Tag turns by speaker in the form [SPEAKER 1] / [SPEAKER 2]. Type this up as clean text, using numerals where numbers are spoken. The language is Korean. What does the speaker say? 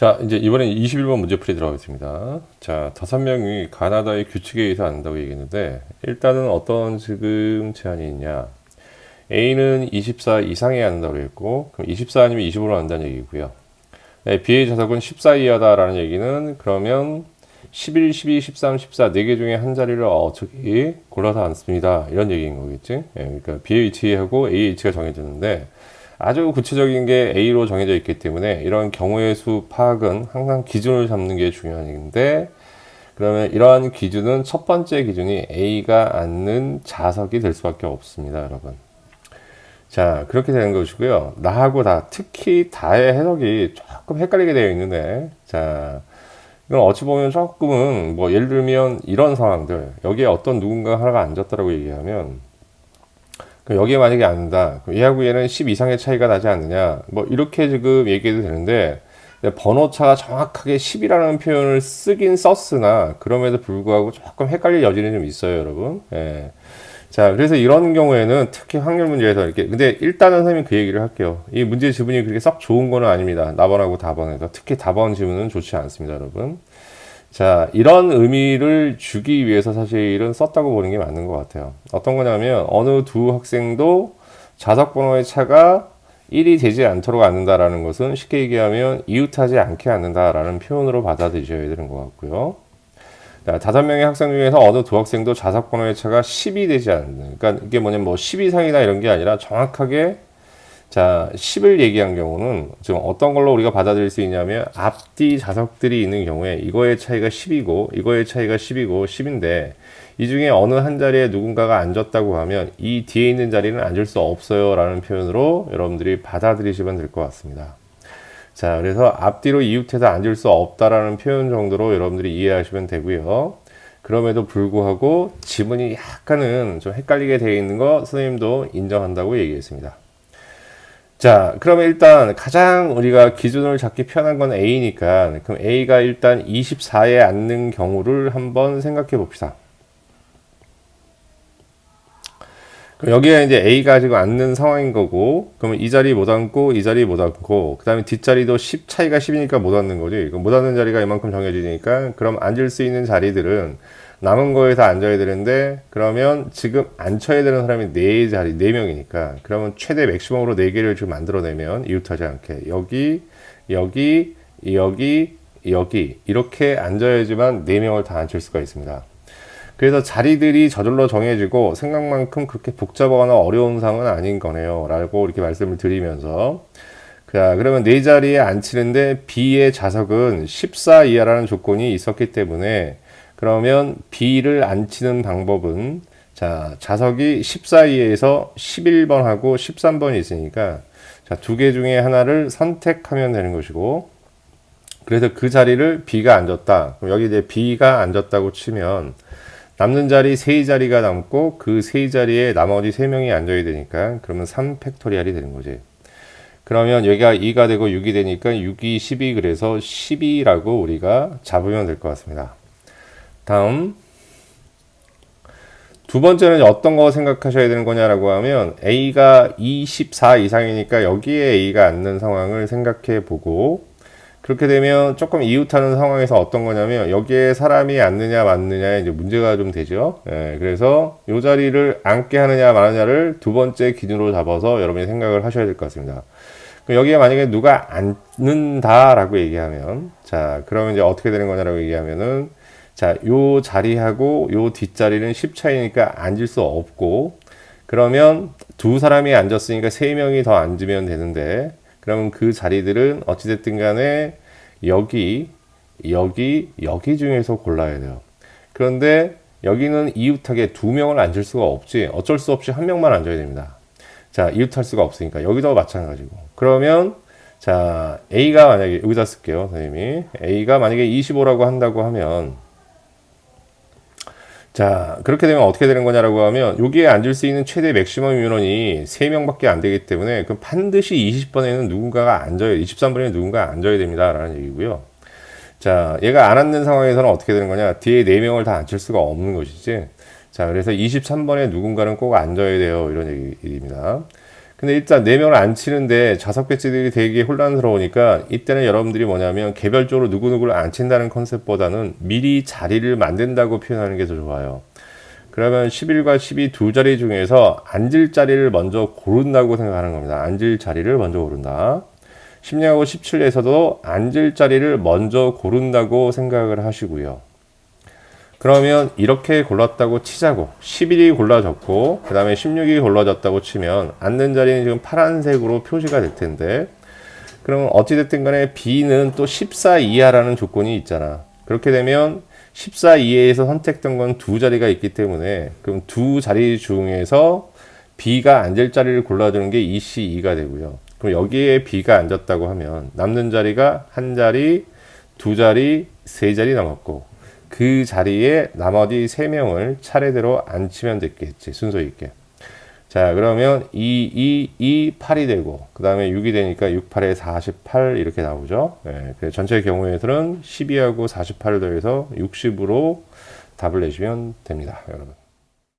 [SPEAKER 1] 자, 이제 이번엔 21번 문제 풀이 들어가겠습니다. 자, 5명이 가나다의 규칙에 의해서 앉는다고 얘기했는데, 일단은 어떤 지금 제한이 있냐. A는 24 이상에 앉는다고 했고, 그럼 24 아니면 25로 앉는다는 얘기고요. 네, B의 자석은 14 이하다라는 얘기는, 그러면 11, 12, 13, 14, 4개 중에 한 자리를 저기 골라서 앉습니다. 이런 얘기인 거겠지. 예, 그러니까 B의 위치하고 A의 위치가 정해졌는데, 아주 구체적인 게 A로 정해져 있기 때문에 이런 경우의 수 파악은 항상 기준을 잡는 게 중요한데, 그러면 이러한 기준은 첫 번째 기준이 A가 앉는 자석이 될 수밖에 없습니다, 여러분. 자, 그렇게 되는 것이고요. 나하고 다, 특히 다의 해석이 조금 헷갈리게 되어 있는데, 자, 이건 어찌 보면 조금은 뭐 예를 들면 이런 상황들, 여기에 어떤 누군가 하나가 앉았다라고 얘기하면, 여기에 만약에 앉는다. 얘하고 얘는 10 이상의 차이가 나지 않느냐. 뭐 이렇게 지금 얘기해도 되는데, 번호차가 정확하게 10이라는 표현을 쓰긴 썼으나 그럼에도 불구하고 조금 헷갈릴 여지는 좀 있어요, 여러분. 예. 자, 그래서 이런 경우에는 특히 확률 문제에서 이렇게, 근데 일단은 선생님 그 얘기를 할게요. 이 문제 지문이 그렇게 썩 좋은 거는 아닙니다. 나번하고 다번에서. 특히 다번 지문은 좋지 않습니다, 여러분. 자, 이런 의미를 주기 위해서 사실은 썼다고 보는 게 맞는 것 같아요. 어떤 거냐면, 어느 두 학생도 자석 번호의 차가 1이 되지 않도록 앉는다라는 것은 쉽게 얘기하면 이웃하지 않게 앉는다라는 표현으로 받아들이셔야 되는 것 같고요. 자, 5명의 학생 중에서 어느 두 학생도 자석 번호의 차가 10이 되지 않는, 그러니까 이게 뭐냐면 뭐 10 이상이다 이런 게 아니라 정확하게 자, 10을 얘기한 경우는 지금 어떤 걸로 우리가 받아들일 수 있냐면 앞뒤 자석들이 있는 경우에 이거의 차이가 10이고 이거의 차이가 10이고 10인데 이 중에 어느 한 자리에 누군가가 앉았다고 하면 이 뒤에 있는 자리는 앉을 수 없어요 라는 표현으로 여러분들이 받아들이시면 될 것 같습니다. 자, 그래서 앞뒤로 이웃해서 앉을 수 없다라는 표현 정도로 여러분들이 이해하시면 되고요. 그럼에도 불구하고 지문이 약간은 좀 헷갈리게 되어 있는 거 선생님도 인정한다고 얘기했습니다. 자, 그러면 일단 가장 우리가 기준을 잡기 편한 건 A니까, 그럼 A가 일단 24에 앉는 경우를 한번 생각해 봅시다. 그럼 여기에 이제 A가 지금 앉는 상황인 거고, 그러면 이 자리 못 앉고, 이 자리 못 앉고, 그 다음에 뒷자리도 10 차이가 10이니까 못 앉는 거지. 그럼 못 앉는 자리가 이만큼 정해지니까, 그럼 앉을 수 있는 자리들은 남은 거에서 앉아야 되는데, 그러면 지금 앉혀야 되는 사람이 4명이니까, 그러면 최대 맥시멈으로 4개를 지금 만들어내면 이웃하지 않게. 여기, 여기, 여기, 여기. 이렇게 앉아야지만 4명을 다 앉힐 수가 있습니다. 그래서 자리들이 저절로 정해지고 생각만큼 그렇게 복잡하거나 어려운 상은 아닌 거네요. 라고 이렇게 말씀을 드리면서. 자, 그러면 4자리에 앉히는데 B의 자석은 14 이하라는 조건이 있었기 때문에 그러면 B를 앉히는 방법은 자, 자석이 14 이하에서 11번하고 13번이 있으니까 자, 2개 중에 하나를 선택하면 되는 것이고 그래서 그 자리를 B가 앉았다. 그럼 여기 이제 B가 앉았다고 치면 남는 자리 3자리가 남고 그 3자리에 나머지 3명이 앉아야 되니까 그러면 3팩토리얼이 되는 거지. 그러면 여기가 2가 되고 6이 되니까 6이 12 그래서 12라고 우리가 잡으면 될 것 같습니다. 다음 두 번째는 어떤 거 생각하셔야 되는 거냐라고 하면 A가 24 이상이니까 여기에 A가 앉는 상황을 생각해 보고 그렇게 되면 조금 이웃하는 상황에서 어떤 거냐면 여기에 사람이 앉느냐 맞느냐에 이제 문제가 좀 되죠. 예, 그래서 이 자리를 앉게 하느냐 마느냐를 두 번째 기준으로 잡아서 여러분이 생각을 하셔야 될 것 같습니다. 그럼 여기에 만약에 누가 앉는다라고 얘기하면 자 그러면 이제 어떻게 되는 거냐라고 얘기하면은 자 요 자리하고 요 뒷자리는 10 차이니까 앉을 수 없고 그러면 두 사람이 앉았으니까 3명이 더 앉으면 되는데 그러면 그 자리들은 어찌됐든 간에 여기, 여기, 여기 중에서 골라야 돼요. 그런데 여기는 이웃하게 2명을 앉을 수가 없지. 어쩔 수 없이 1명만 앉아야 됩니다. 자, 이웃할 수가 없으니까. 여기도 마찬가지고. 그러면, 자, A가 만약에, 여기다 쓸게요, 선생님이. A가 만약에 25라고 한다고 하면, 자, 그렇게 되면 어떻게 되는 거냐라고 하면 여기에 앉을 수 있는 최대 맥시멈 인원이 3명밖에 안 되기 때문에 그럼 반드시 20번에는 누군가가 앉아야 23번에는 누군가가 앉아야 됩니다. 라는 얘기고요. 자, 얘가 안 앉는 상황에서는 어떻게 되는 거냐? 뒤에 4명을 다 앉힐 수가 없는 것이지. 자, 그래서 23번에 누군가는 꼭 앉아야 돼요. 이런 얘기입니다. 근데 일단 4명을 안 치는데 5배지들이 되게 혼란스러우니까 이때는 여러분들이 뭐냐면 개별적으로 누구누구를 안 친다는 컨셉보다는 미리 자리를 만든다고 표현하는 게 더 좋아요. 그러면 11과 12 두 자리 중에서 앉을 자리를 먼저 고른다고 생각하는 겁니다. 앉을 자리를 먼저 고른다. 16하고 17에서도 앉을 자리를 먼저 고른다고 생각을 하시고요. 그러면 이렇게 골랐다고 치자고 11이 골라졌고 그 다음에 16이 골라졌다고 치면 앉는 자리는 지금 파란색으로 표시가 될 텐데 그러면 어찌됐든 간에 B는 또 14 이하라는 조건이 있잖아. 그렇게 되면 14 이하에서 선택된 건 두 자리가 있기 때문에 그럼 두 자리 중에서 B가 앉을 자리를 골라주는 게 2C2가 되고요. 그럼 여기에 B가 앉았다고 하면 남는 자리가 한 자리, 두 자리, 세 자리 남았고 그 자리에 나머지 3명을 차례대로 앉히면 됐겠지. 순서 있게. 자, 그러면 8이 되고 그 다음에 6이 되니까 6, 8에 48 이렇게 나오죠. 네, 전체 경우에서는 12하고 48을 더해서 60으로 답을 내시면 됩니다. 여러분.